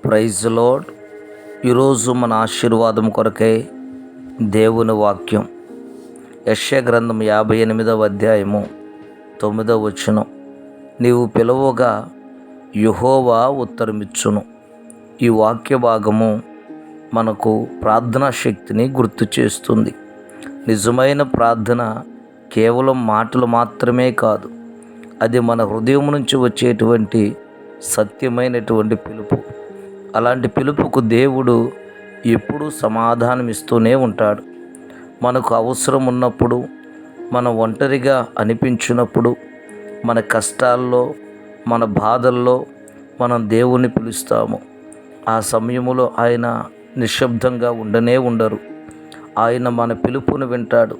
Praise lord. ఈరోజు మన ఆశీర్వాదం కొరకై దేవుని వాక్యం యెషయా గ్రంథం 58వ అధ్యాయము 9వ వచనం. నీవు పిలువగా యెహోవా ఉత్తరమిచ్చును. ఈ వాక్య భాగము మనకు ప్రార్థనా శక్తిని గుర్తు చేస్తుంది. నిజమైన ప్రార్థన కేవలం మాటలు మాత్రమే కాదు, అది మన హృదయం నుంచి వచ్చేటువంటి సత్యమైనటువంటి పిలుపు. అలాంటి పిలుపుకు దేవుడు ఎప్పుడూ సమాధానం ఇస్తూనే ఉంటాడు. మనకు అవసరం ఉన్నప్పుడు, మనం ఒంటరిగా అనిపించినప్పుడు, మన కష్టాల్లో, మన బాధల్లో మనం దేవుణ్ణి పిలుస్తాము. ఆ సమయంలో ఆయన నిశ్శబ్దంగా ఉండరు. ఆయన మన పిలుపును వింటాడు,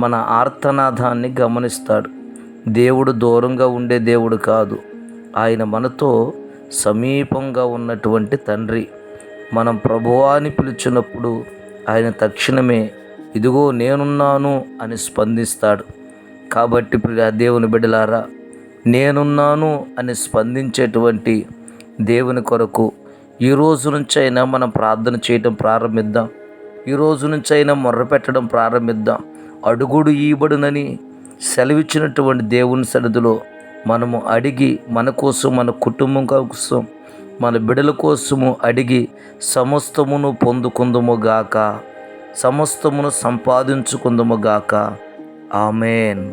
మన ఆర్తనాదాన్ని గమనిస్తాడు. దేవుడు దూరంగా ఉండే దేవుడు కాదు, ఆయన మనతో సమీపంగా ఉన్నటువంటి తండ్రి. మనం ప్రభువా అని పిలిచినప్పుడు ఆయన తక్షణమే ఇదిగో నేనున్నాను అని స్పందిస్తాడు. కాబట్టి ప్రియ దేవుని బిడ్డలారా, నేనున్నాను అని స్పందించేటువంటి దేవుని కొరకు ఈ రోజు నుంచైనా మనం ప్రార్థన చేయడం ప్రారంభిద్దాం. ఈ రోజు నుంచైనా మొర్రపెట్టడం ప్రారంభిద్దాం. అడుగుడు ఈబడునని సెలవిచ్చినటువంటి దేవుని సన్నిధిలో మనము అడిగి, మన కోసం, మన కుటుంబం కోసం, మన బిడ్డల కోసము అడిగి సమస్తమును పొందుకుందుముగాక, సమస్తమును సంపాదించుకుందుముగాక. ఆమేన్.